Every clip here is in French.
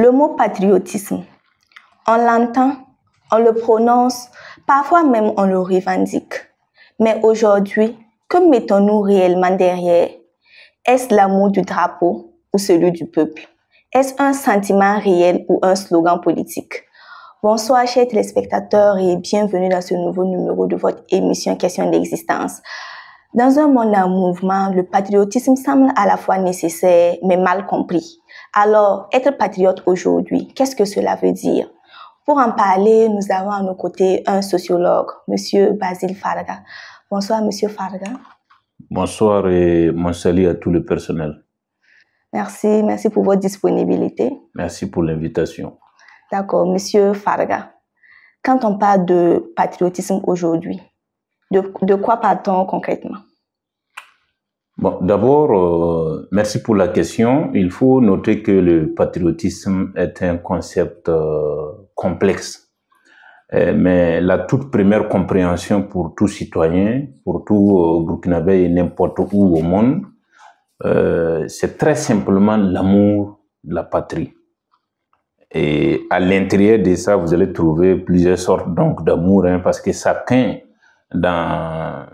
Le mot patriotisme, on l'entend, on le prononce, parfois même on le revendique. Mais aujourd'hui, que mettons-nous réellement derrière? Est-ce l'amour du drapeau ou celui du peuple? Est-ce un sentiment réel ou un slogan politique? Bonsoir chers téléspectateurs et bienvenue dans ce nouveau numéro de votre émission Question d'existence. Dans un monde en mouvement, le patriotisme semble à la fois nécessaire mais mal compris. Alors, être patriote aujourd'hui, qu'est-ce que cela veut dire? Pour en parler, nous avons à nos côtés un sociologue, Monsieur Basile Farga. Bonsoir Monsieur Farga. Bonsoir et mon salut à tout le personnel. Merci pour votre disponibilité. Merci pour l'invitation. D'accord, Monsieur Farga. Quand on parle de patriotisme aujourd'hui, de quoi parle-t-on concrètement? Bon, d'abord, merci pour la question. Il faut noter que le patriotisme est un concept complexe. Mais la toute première compréhension pour tout citoyen, pour tout Burkinabé et n'importe où au monde, c'est très simplement l'amour de la patrie. Et à l'intérieur de ça, vous allez trouver plusieurs sortes donc d'amour, parce que chacun, dans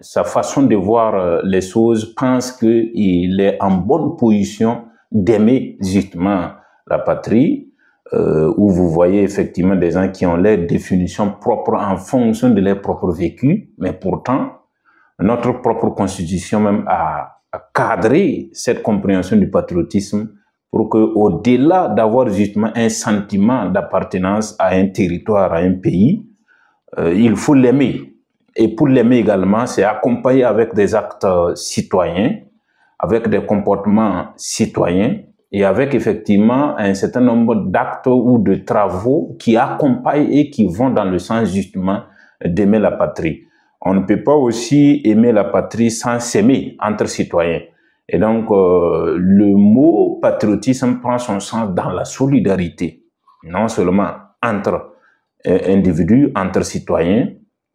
sa façon de voir les choses, pense qu'il est en bonne position d'aimer justement la patrie, où vous voyez effectivement des gens qui ont leur définition propre en fonction de leur propre vécu, mais pourtant, notre propre constitution même a cadré cette compréhension du patriotisme pour qu'au-delà d'avoir justement un sentiment d'appartenance à un territoire, à un pays, il faut l'aimer. Et pour l'aimer également, c'est accompagné avec des actes citoyens, avec des comportements citoyens et avec effectivement un certain nombre d'actes ou de travaux qui accompagnent et qui vont dans le sens justement d'aimer la patrie. On ne peut pas aussi aimer la patrie sans s'aimer entre citoyens. Et donc, le mot patriotisme prend son sens dans la solidarité, non seulement entre individus, entre citoyens,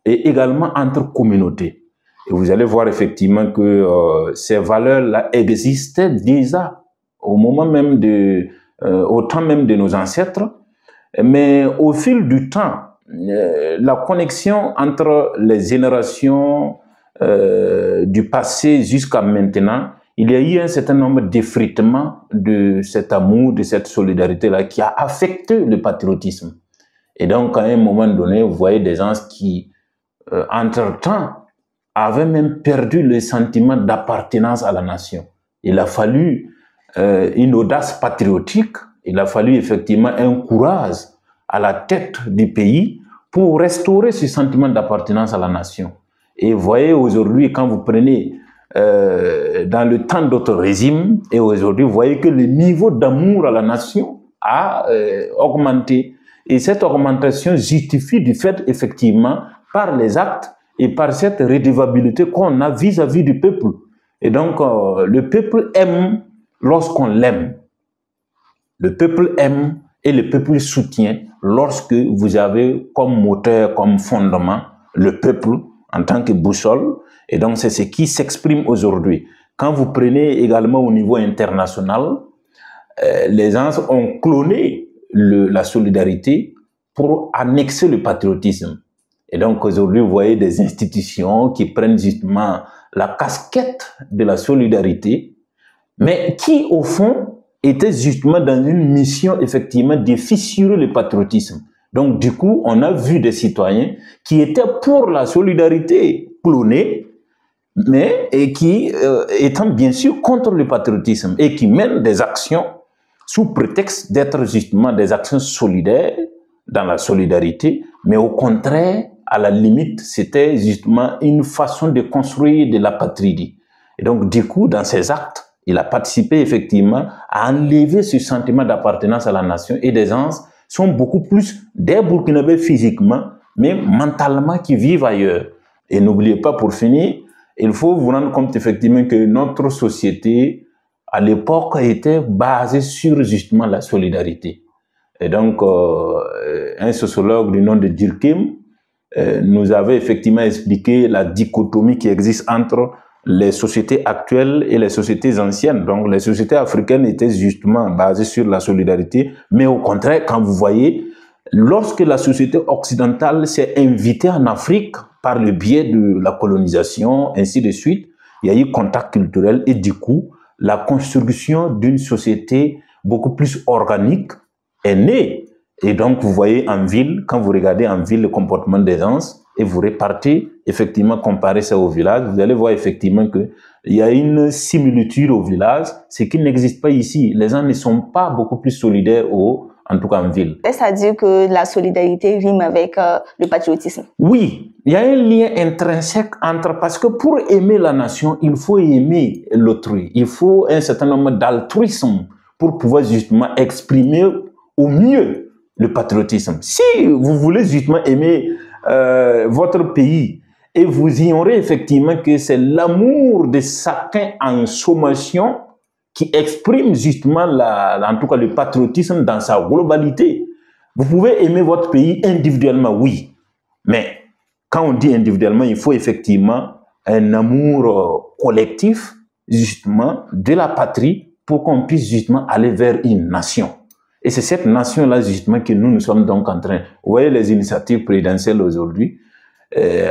et également entre communautés. Et vous allez voir effectivement que ces valeurs-là existaient déjà au moment même au temps même de nos ancêtres, mais au fil du temps, la connexion entre les générations du passé jusqu'à maintenant, il y a eu un certain nombre d'effritements de cet amour, de cette solidarité-là qui a affecté le patriotisme. Et donc, à un moment donné, vous voyez des gens qui, entre-temps, avaient même perdu le sentiment d'appartenance à la nation. Il a fallu une audace patriotique, il a fallu effectivement un courage à la tête du pays pour restaurer ce sentiment d'appartenance à la nation. Et vous voyez aujourd'hui, quand vous prenez dans le temps d'autres régimes, et aujourd'hui, vous voyez que le niveau d'amour à la nation a augmenté. Et cette augmentation justifie du fait, effectivement, par les actes et par cette redevabilité qu'on a vis-à-vis du peuple. Et donc, le peuple aime lorsqu'on l'aime. Le peuple aime et le peuple soutient lorsque vous avez comme moteur, comme fondement, le peuple en tant que boussole. Et donc, c'est ce qui s'exprime aujourd'hui. Quand vous prenez également au niveau international, les gens ont cloné la solidarité pour annexer le patriotisme. Et donc, aujourd'hui, vous voyez des institutions qui prennent justement la casquette de la solidarité, mais qui, au fond, étaient justement dans une mission, effectivement, de fissurer le patriotisme. Donc, du coup, on a vu des citoyens qui étaient pour la solidarité clonée, mais et qui étant bien sûr contre le patriotisme et qui mènent des actions sous prétexte d'être justement des actions solidaires dans la solidarité, mais au contraire, à la limite, c'était justement une façon de construire de la patrie. Et donc, du coup, dans ces actes, il a participé effectivement à enlever ce sentiment d'appartenance à la nation et des gens sont beaucoup plus des Burkinabés physiquement, mais mentalement qui vivent ailleurs. Et n'oubliez pas, pour finir, il faut vous rendre compte effectivement que notre société, à l'époque, était basée sur justement la solidarité. Et donc, un sociologue du nom de Durkheim nous avait effectivement expliqué la dichotomie qui existe entre les sociétés actuelles et les sociétés anciennes. Donc, les sociétés africaines étaient justement basées sur la solidarité, mais au contraire, quand vous voyez, lorsque la société occidentale s'est invitée en Afrique par le biais de la colonisation, ainsi de suite, il y a eu contact culturel et du coup, la construction d'une société beaucoup plus organique est née. Et donc, vous voyez en ville, quand vous regardez en ville le comportement des gens et vous repartez, effectivement, comparer ça au village, vous allez voir effectivement qu'il y a une similitude au village, ce qui n'existe pas ici. Les gens ne sont pas beaucoup plus solidaires en tout cas en ville. Est-ce à dire que la solidarité rime avec le patriotisme? Oui, il y a un lien intrinsèque entre, parce que pour aimer la nation, il faut aimer l'autrui. Il faut un certain nombre d'altruisme pour pouvoir justement exprimer au mieux le patriotisme. Si vous voulez justement aimer votre pays et vous ignorez effectivement que c'est l'amour de chacun en sommation qui exprime justement en tout cas le patriotisme dans sa globalité. Vous pouvez aimer votre pays individuellement, oui, mais quand on dit individuellement, il faut effectivement un amour collectif justement de la patrie pour qu'on puisse justement aller vers une nation. Et c'est cette nation-là justement que nous sommes donc en train. Vous voyez les initiatives présidentielles aujourd'hui.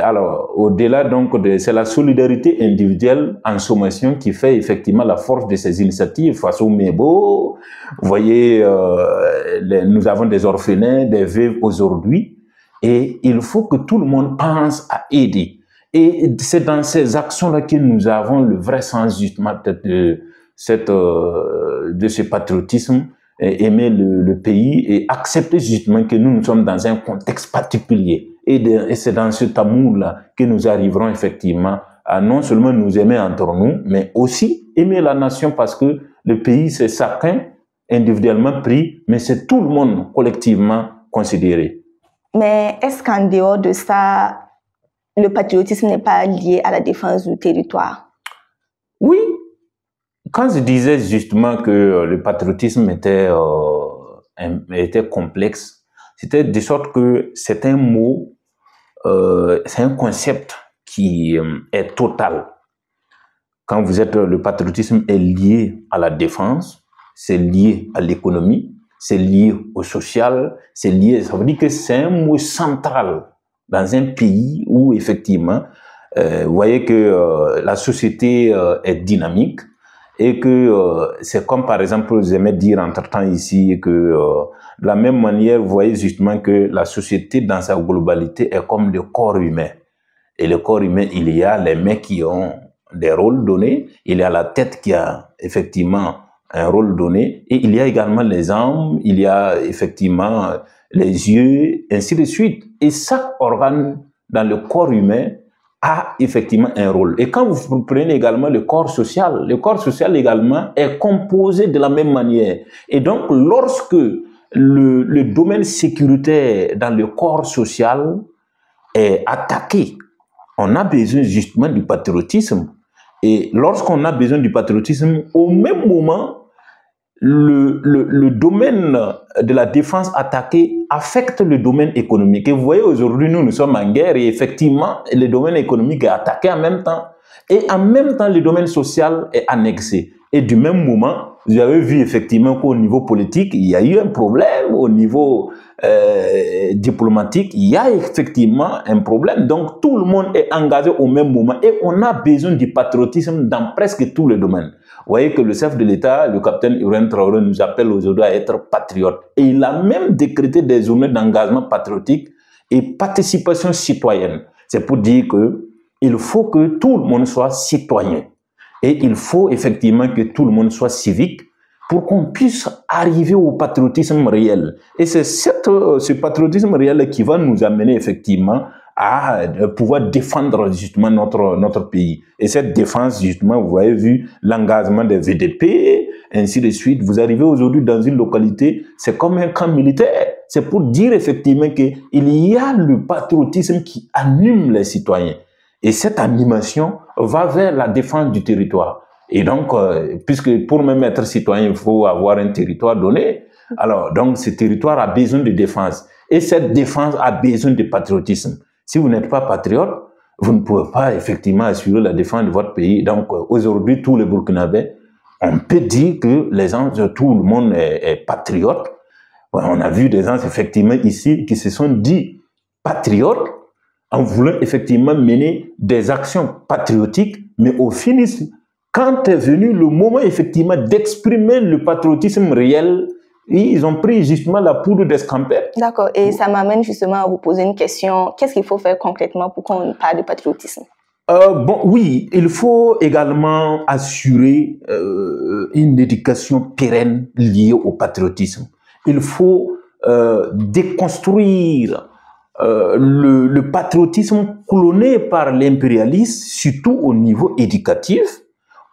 Alors, au-delà donc c'est la solidarité individuelle en sommation qui fait effectivement la force de ces initiatives face au Mébo. Vous voyez, nous avons des orphelins, des veuves aujourd'hui, et il faut que tout le monde pense à aider. Et c'est dans ces actions-là que nous avons le vrai sens justement de ce patriotisme, aimer le pays et accepter justement que nous sommes dans un contexte particulier. Et c'est dans cet amour-là que nous arriverons effectivement à non seulement nous aimer entre nous, mais aussi aimer la nation parce que le pays, c'est chacun individuellement pris, mais c'est tout le monde collectivement considéré. Mais est-ce qu'en dehors de ça, le patriotisme n'est pas lié à la défense du territoire? Oui. Quand je disais justement que le patriotisme était complexe, c'était de sorte que c'est un mot, c'est un concept qui est total. Quand le patriotisme est lié à la défense, c'est lié à l'économie, c'est lié au social, c'est lié, ça veut dire que c'est un mot central dans un pays où effectivement, vous voyez que la société est dynamique et que c'est comme par exemple, j'aimais dire entre-temps ici que de la même manière, vous voyez justement que la société dans sa globalité est comme le corps humain. Et le corps humain, il y a les mains qui ont des rôles donnés, il y a la tête qui a effectivement un rôle donné, et il y a également les jambes, il y a effectivement les yeux, ainsi de suite. Et chaque organe dans le corps humain a effectivement un rôle. Et quand vous prenez également le corps social également est composé de la même manière. Et donc, lorsque le domaine sécuritaire dans le corps social est attaqué, on a besoin justement du patriotisme. Et lorsqu'on a besoin du patriotisme, au même moment, le domaine de la défense attaquée affecte le domaine économique. Et vous voyez, aujourd'hui, nous sommes en guerre et effectivement, le domaine économique est attaqué en même temps. Et en même temps, le domaine social est annexé. Et du même moment, vous avez vu effectivement qu'au niveau politique, il y a eu un problème. Au niveau diplomatique, il y a effectivement un problème. Donc, tout le monde est engagé au même moment. Et on a besoin du patriotisme dans presque tous les domaines. Vous voyez que le chef de l'État, le capitaine Ibrahim Traoré, nous appelle aujourd'hui à être patriotes. Et il a même décrété des journées d'engagement patriotique et participation citoyenne. C'est pour dire qu'il faut que tout le monde soit citoyen. Et il faut effectivement que tout le monde soit civique pour qu'on puisse arriver au patriotisme réel. Et c'est ce patriotisme réel qui va nous amener effectivement à pouvoir défendre justement notre pays. Et cette défense, justement, vous avez vu l'engagement des VDP, ainsi de suite. Vous arrivez aujourd'hui dans une localité, c'est comme un camp militaire. C'est pour dire effectivement qu'il y a le patriotisme qui anime les citoyens. Et cette animation va vers la défense du territoire. Et donc, puisque pour même être citoyen, il faut avoir un territoire donné, alors donc ce territoire a besoin de défense. Et cette défense a besoin de patriotisme. Si vous n'êtes pas patriote, vous ne pouvez pas effectivement assurer la défense de votre pays. Donc aujourd'hui, tous les Burkinabés, on peut dire que tout le monde est patriote. Ouais, on a vu des gens effectivement ici qui se sont dit patriotes en voulant effectivement mener des actions patriotiques, mais au finish, quand est venu le moment effectivement d'exprimer le patriotisme réel, ils ont pris justement la poudre d'escampette. D'accord, et ça m'amène justement à vous poser une question. Qu'est-ce qu'il faut faire concrètement pour qu'on parle de patriotisme? Bon, oui, il faut également assurer une éducation pérenne liée au patriotisme. Il faut déconstruire le patriotisme cloné par l'impérialisme, surtout au niveau éducatif,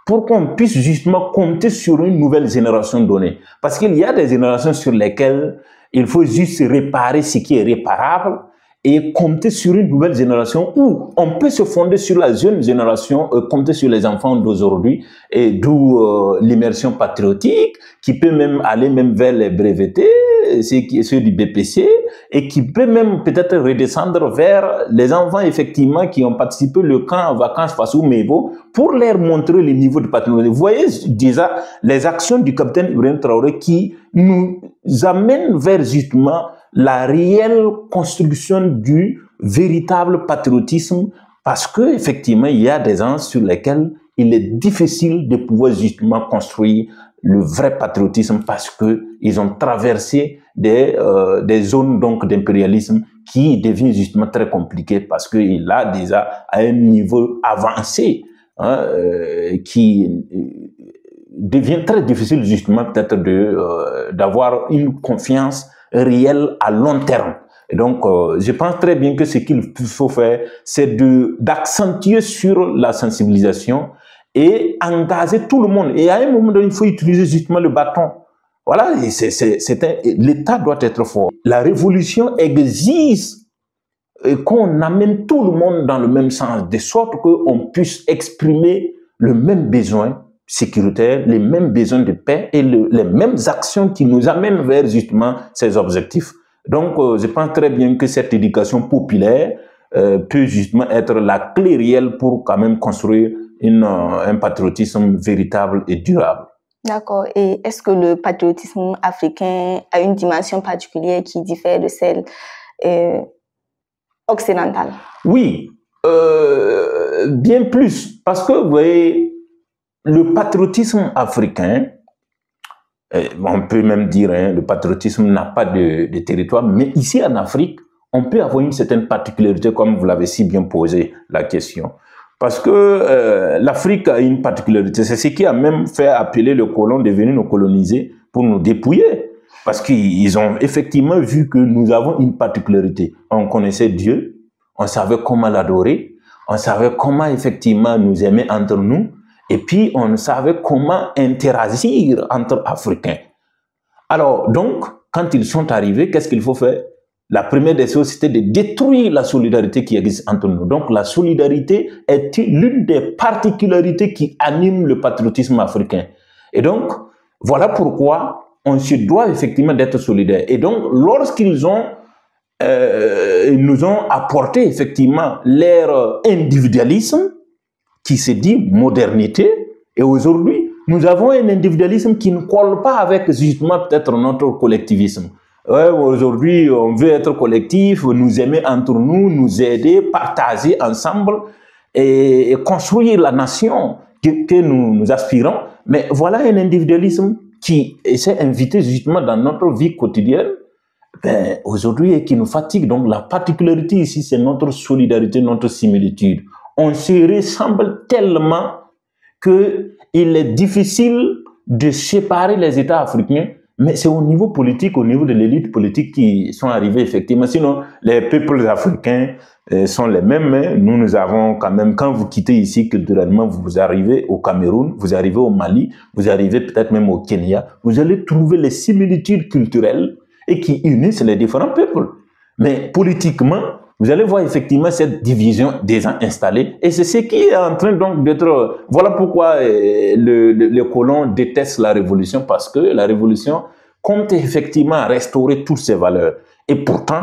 pour qu'on puisse justement compter sur une nouvelle génération donnée. Parce qu'il y a des générations sur lesquelles il faut juste réparer ce qui est réparable et compter sur une nouvelle génération où on peut se fonder sur la jeune génération, compter sur les enfants d'aujourd'hui, et d'où l'immersion patriotique, qui peut même aller même vers les brevetés, ceux du BPC, et qui peut même peut-être redescendre vers les enfants effectivement qui ont participé le camp en vacances Fassou Mebo pour leur montrer le niveau de patriotisme. Vous voyez déjà les actions du capitaine Ibrahim Traoré qui nous amènent vers justement la réelle construction du véritable patriotisme, parce que effectivement il y a des gens sur lesquels il est difficile de pouvoir justement construire le vrai patriotisme parce que ils ont traversé des zones donc d'impérialisme qui deviennent justement très compliquées parce qu'il a déjà à un niveau avancé qui devient très difficile justement peut-être d'avoir une confiance réelle à long terme. Et donc, je pense très bien que ce qu'il faut faire, c'est d'accentuer sur la sensibilisation et engager tout le monde. Et à un moment donné, il faut utiliser justement le bâton. Voilà, l'État doit être fort. La révolution exige qu'on amène tout le monde dans le même sens, de sorte qu'on puisse exprimer le même besoin sécuritaire, les mêmes besoins de paix et les mêmes actions qui nous amènent vers justement ces objectifs. Donc, je pense très bien que cette éducation populaire peut justement être la clé réelle pour quand même construire un patriotisme véritable et durable. D'accord. Et est-ce que le patriotisme africain a une dimension particulière qui diffère de celle occidentale? Oui, bien plus. Parce que, vous voyez, le patriotisme africain, on peut même dire, le patriotisme n'a pas de territoire, mais ici en Afrique, on peut avoir une certaine particularité, comme vous l'avez si bien posé la question. Parce que l'Afrique a une particularité, c'est ce qui a même fait appeler les colons de venir nous coloniser pour nous dépouiller. Parce qu'ils ont effectivement vu que nous avons une particularité. On connaissait Dieu, on savait comment l'adorer, on savait comment effectivement nous aimer entre nous, et puis on savait comment interagir entre Africains. Alors donc, quand ils sont arrivés, qu'est-ce qu'il faut faire? La première des choses, c'était de détruire la solidarité qui existe entre nous. Donc la solidarité est l'une des particularités qui animent le patriotisme africain. Et donc, voilà pourquoi on se doit effectivement d'être solidaires. Et donc, lorsqu'ils nous ont apporté effectivement leur individualisme, qui se dit modernité, et aujourd'hui, nous avons un individualisme qui ne colle pas avec justement peut-être notre collectivisme. Ouais, aujourd'hui, on veut être collectif, nous aimer entre nous, nous aider, partager ensemble et construire la nation que nous aspirons. Mais voilà un individualisme qui s'est invité justement dans notre vie quotidienne, aujourd'hui, et qui nous fatigue. Donc la particularité ici, c'est notre solidarité, notre similitude. On se ressemble tellement qu'il est difficile de séparer les États africains, mais c'est au niveau politique, au niveau de l'élite politique qui sont arrivés effectivement. Sinon, les peuples africains sont les mêmes. Nous avons quand même, quand vous quittez ici culturellement, vous arrivez au Cameroun, vous arrivez au Mali, vous arrivez peut-être même au Kenya, vous allez trouver les similitudes culturelles et qui unissent les différents peuples. Mais politiquement, vous allez voir effectivement cette division déjà installée. Et c'est ce qui est en train donc d'être... Voilà pourquoi les colons détestent la révolution, parce que la révolution compte effectivement restaurer toutes ces valeurs. Et pourtant,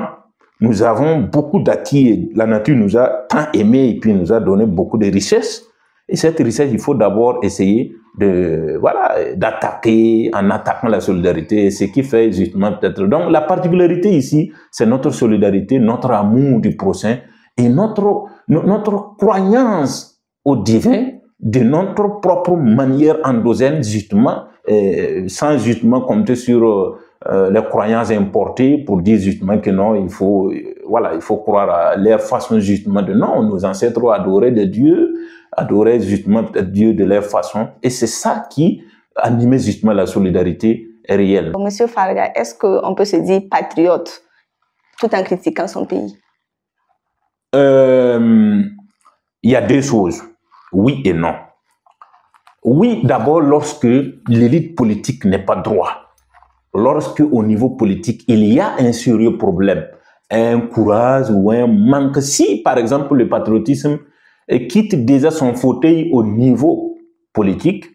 nous avons beaucoup d'acquis. La nature nous a tant aimés et puis nous a donné beaucoup de richesses. Et cette richesse, il faut d'abord essayer d'attaquer en attaquant la solidarité, ce qui fait justement peut-être. Donc la particularité ici, c'est notre solidarité, notre amour du prochain et notre croyance au divin de notre propre manière endogène, justement, sans justement compter sur les croyances importées pour dire justement que non, il faut croire à leur façon justement de non, nos ancêtres adoraient des dieux, adoraient justement peut-être Dieu de leur façon, et c'est ça qui animait justement la solidarité réelle. Monsieur Farga, est-ce qu'on peut se dire patriote tout en critiquant son pays? Il y a deux choses, oui et non. Oui, d'abord lorsque l'élite politique n'est pas droit. Lorsque au niveau politique, il y a un sérieux problème, un courage ou un manque. Si, par exemple, le patriotisme quitte déjà son fauteuil au niveau politique,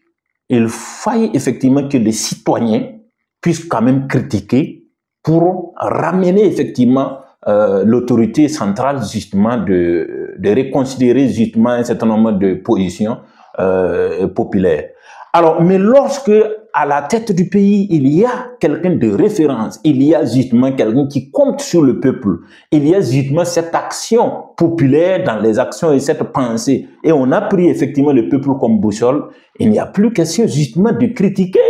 il faille effectivement que les citoyens puissent quand même critiquer pour ramener effectivement l'autorité centrale justement de reconsidérer justement un certain nombre de positions populaires. Alors, mais lorsque à la tête du pays, il y a quelqu'un de référence, il y a justement quelqu'un qui compte sur le peuple, il y a justement cette action populaire dans les actions et cette pensée, et on a pris effectivement le peuple comme boussole, il n'y a plus question justement de critiquer.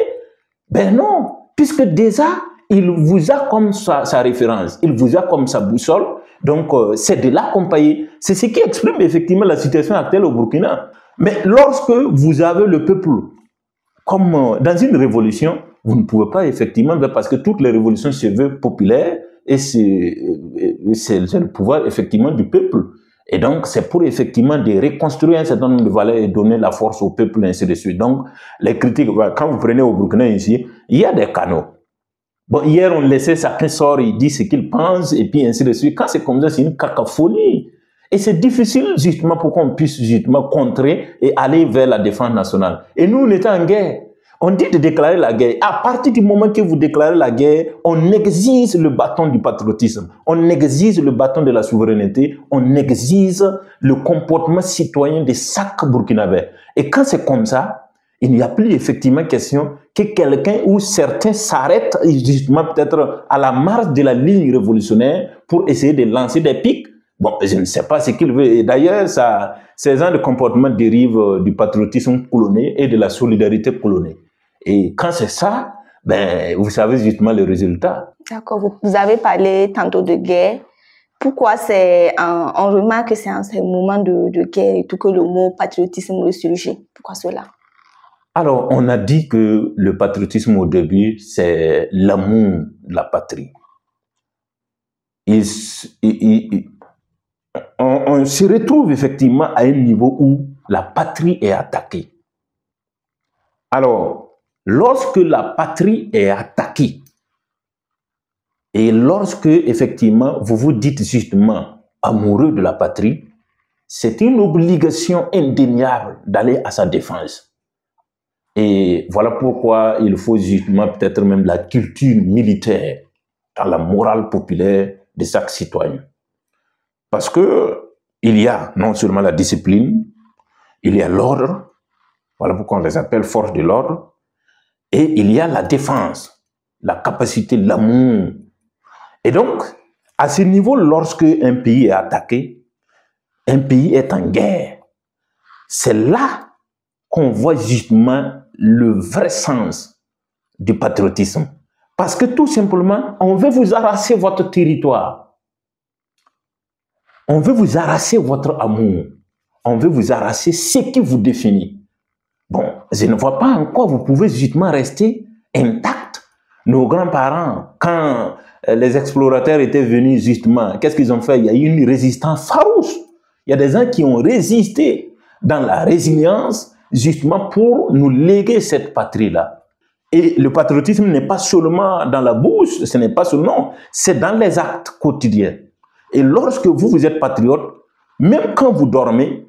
Ben non, puisque déjà, il vous a comme sa référence, il vous a comme sa boussole, donc c'est de l'accompagner. C'est ce qui exprime effectivement la situation actuelle au Burkina. Mais lorsque vous avez le peuple comme dans une révolution, vous ne pouvez pas effectivement, parce que toutes les révolutions se veulent populaires et c'est le pouvoir effectivement du peuple. Et donc, c'est pour effectivement de reconstruire un certain nombre de valeurs et donner la force au peuple, ainsi de suite. Donc, les critiques, quand vous prenez au Burkina ici, il y a des canaux. Bon, hier, on laissait chacun sort, il dit ce qu'il pense, et puis ainsi de suite. Quand c'est comme ça, c'est une cacophonie. Et c'est difficile justement pour qu'on puisse justement contrer et aller vers la défense nationale. Et nous, on est en guerre. On dit de déclarer la guerre. À partir du moment que vous déclarez la guerre, on exige le bâton du patriotisme. On exige le bâton de la souveraineté. On exige le comportement citoyen de chaque Burkinabé. Et quand c'est comme ça, il n'y a plus effectivement question que quelqu'un ou certains s'arrêtent justement peut-être à la marge de la ligne révolutionnaire pour essayer de lancer des pics. Bon, je ne sais pas ce qu'il veut. Et d'ailleurs, ces genres de comportements dérivent du patriotisme coloné et de la solidarité colonée. Et quand c'est ça, ben, vous savez justement le résultat. D'accord. Vous avez parlé tantôt de guerre. Pourquoi on remarque que c'est en ces moments de guerre et tout que le mot patriotisme ressurgit? Pourquoi cela? Alors, on a dit que le patriotisme au début, c'est l'amour de la patrie. On se retrouve effectivement à un niveau où la patrie est attaquée. Alors, lorsque la patrie est attaquée, et lorsque effectivement vous vous dites justement amoureux de la patrie, c'est une obligation indéniable d'aller à sa défense. Et voilà pourquoi il faut justement peut-être même la culture militaire dans la morale populaire de chaque citoyen. Parce que il y a non seulement la discipline, il y a l'ordre, voilà pourquoi on les appelle forces de l'ordre, et il y a la défense, la capacité, l'amour. Et donc, à ce niveau, lorsque un pays est attaqué, un pays est en guerre, c'est là qu'on voit justement le vrai sens du patriotisme. Parce que tout simplement, on veut vous arracher votre territoire. On veut vous arracher votre amour. On veut vous arracher ce qui vous définit. Bon, je ne vois pas en quoi vous pouvez justement rester intact. Nos grands-parents, quand les explorateurs étaient venus justement, qu'est-ce qu'ils ont fait? Il y a eu une résistance farouche. Il y a des gens qui ont résisté dans la résilience justement pour nous léguer cette patrie-là. Et le patriotisme n'est pas seulement dans la bouche, ce n'est pas seulement, c'est dans les actes quotidiens. Et lorsque vous êtes patriote, même quand vous dormez,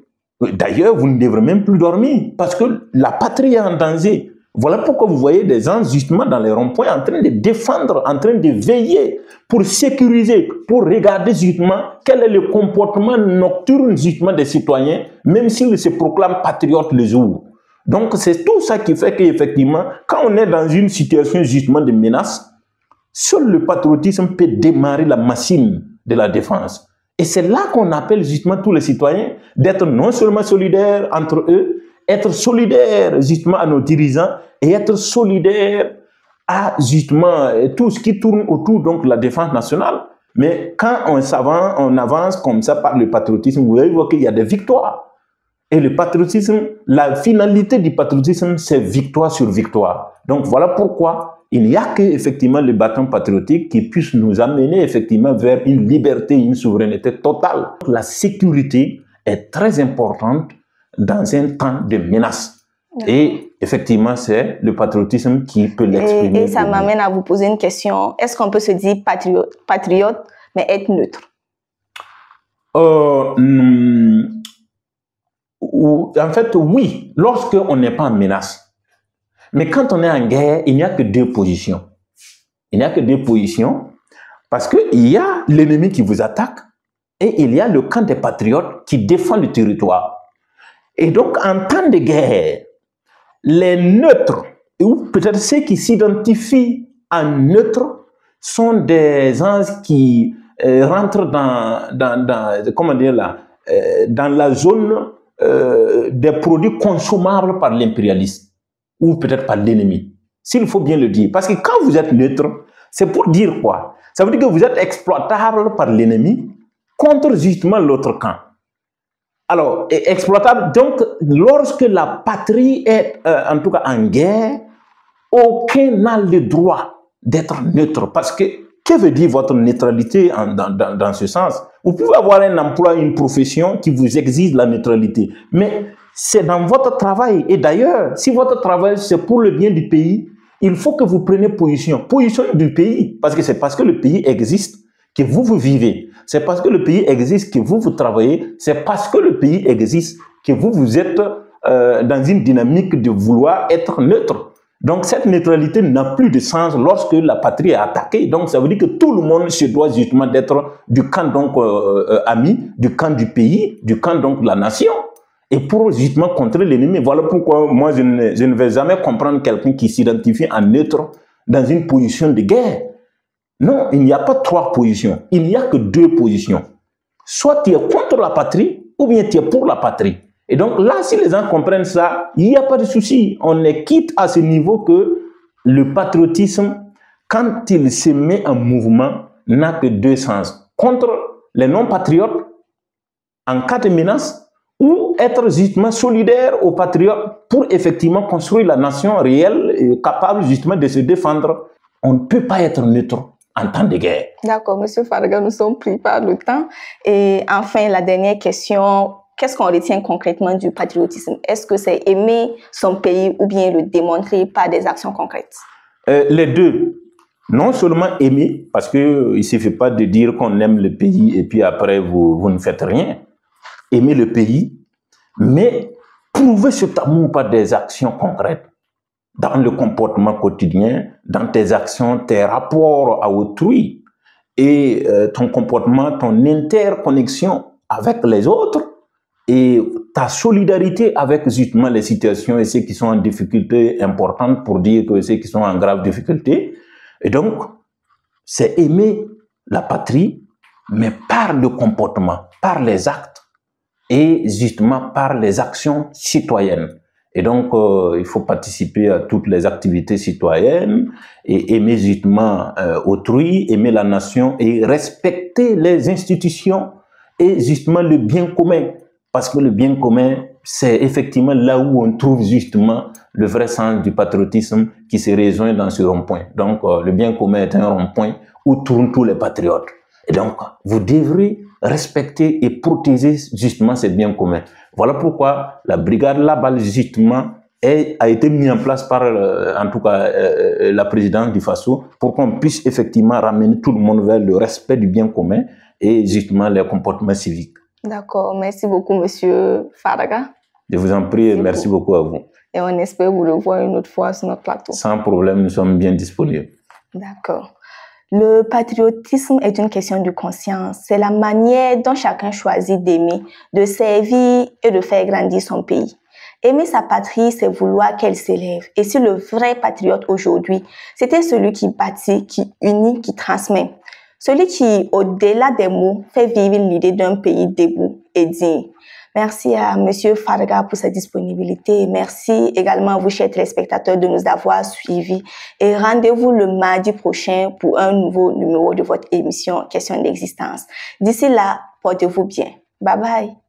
d'ailleurs, vous ne devrez même plus dormir parce que la patrie est en danger. Voilà pourquoi vous voyez des gens justement dans les ronds-points en train de défendre, en train de veiller pour sécuriser, pour regarder justement quel est le comportement nocturne justement des citoyens, même s'ils se proclament patriotes le jour. Donc c'est tout ça qui fait qu'effectivement, quand on est dans une situation justement de menace, seul le patriotisme peut démarrer la machine de la défense. Et c'est là qu'on appelle justement tous les citoyens d'être non seulement solidaires entre eux, être solidaires justement à nos dirigeants et être solidaires à justement tout ce qui tourne autour donc, de la défense nationale. Mais quand on avance comme ça par le patriotisme, vous voyez qu'il y a des victoires. Et le patriotisme, la finalité du patriotisme, c'est victoire sur victoire. Donc voilà pourquoi il n'y a qu'effectivement le bâton patriotique qui puisse nous amener effectivement vers une liberté, une souveraineté totale. La sécurité est très importante dans un temps de menace. Et effectivement, c'est le patriotisme qui peut l'exprimer. Et ça m'amène à vous poser une question. Est-ce qu'on peut se dire patriote, mais être neutre? En fait, oui, lorsqu'on n'est pas en menace. Mais quand on est en guerre, il n'y a que deux positions. Il n'y a que deux positions parce qu'il y a l'ennemi qui vous attaque et il y a le camp des patriotes qui défend le territoire. Et donc, en temps de guerre, les neutres, ou peut-être ceux qui s'identifient en neutre, sont des gens qui rentrent dans la zone des produits consommables par l'impérialisme ou peut-être par l'ennemi, s'il faut bien le dire. Parce que quand vous êtes neutre, c'est pour dire quoi? Ça veut dire que vous êtes exploitable par l'ennemi contre justement l'autre camp. Alors, exploitable, donc, lorsque la patrie est en tout cas en guerre, aucun n'a le droit d'être neutre. Parce que veut dire votre neutralité dans ce sens? Vous pouvez avoir un emploi, une profession qui vous exige la neutralité. Mais c'est dans votre travail. Et d'ailleurs, si votre travail, c'est pour le bien du pays, il faut que vous preniez position. Position du pays. Parce que c'est parce que le pays existe que vous vivez. C'est parce que le pays existe que vous travaillez. C'est parce que le pays existe que vous êtes dans une dynamique de vouloir être neutre. Donc, cette neutralité n'a plus de sens lorsque la patrie est attaquée. Donc, ça veut dire que tout le monde se doit justement d'être du camp donc ami, du camp du pays, du camp donc de la nation. Et pour justement contrer l'ennemi. Voilà pourquoi moi, je ne vais jamais comprendre quelqu'un qui s'identifie en neutre dans une position de guerre. Non, il n'y a pas trois positions. Il n'y a que deux positions. Soit tu es contre la patrie, ou bien tu es pour la patrie. Et donc là, si les gens comprennent ça, il n'y a pas de souci. On est quitte à ce niveau que le patriotisme, quand il se met en mouvement, n'a que deux sens. Contre les non-patriotes, en cas de menace, ou être justement solidaire aux patriotes pour effectivement construire la nation réelle et capable justement de se défendre. On ne peut pas être neutre en temps de guerre. D'accord, M. Fadaga, nous sommes pris par le temps. Et enfin, la dernière question, qu'est-ce qu'on retient concrètement du patriotisme? Est-ce que c'est aimer son pays ou bien le démontrer par des actions concrètes? Les deux. Non seulement aimer, parce qu'il ne suffit pas de dire qu'on aime le pays et puis après vous ne faites rien. Aimer le pays, mais prouver cet amour par des actions concrètes. Dans le comportement quotidien, dans tes actions, tes rapports à autrui et ton comportement, ton interconnexion avec les autres et ta solidarité avec justement les situations et ceux qui sont en difficulté importante pour dire que ceux qui sont en grave difficulté. Et donc, c'est aimer la patrie, mais par le comportement, par les actes et justement par les actions citoyennes. Et donc, il faut participer à toutes les activités citoyennes et aimer justement autrui, aimer la nation et respecter les institutions et justement le bien commun. Parce que le bien commun, c'est effectivement là où on trouve justement le vrai sens du patriotisme qui se rejoint dans ce rond-point. Donc, le bien commun est un rond-point où tournent tous les patriotes. Et donc, vous devrez respecter et protéger justement ces biens communs. Voilà pourquoi la brigade Labal, justement, a été mise en place par, en tout cas, la présidente du FASO pour qu'on puisse effectivement ramener tout le monde vers le respect du bien commun et justement les comportements civiques. D'accord. Merci beaucoup, Monsieur Fadaga. Je vous en prie et merci beaucoup à vous. Et on espère vous revoir une autre fois sur notre plateau. Sans problème, nous sommes bien disponibles. D'accord. Le patriotisme est une question de conscience. C'est la manière dont chacun choisit d'aimer, de servir et de faire grandir son pays. Aimer sa patrie, c'est vouloir qu'elle s'élève. Et si le vrai patriote aujourd'hui, c'était celui qui bâtit, qui unit, qui transmet. Celui qui, au-delà des mots, fait vivre l'idée d'un pays debout et digne. Merci à Monsieur Farga pour sa disponibilité. Merci également à vous, chers téléspectateurs, de nous avoir suivis. Et rendez-vous le mardi prochain pour un nouveau numéro de votre émission Question d'existence. D'ici là, portez-vous bien. Bye bye.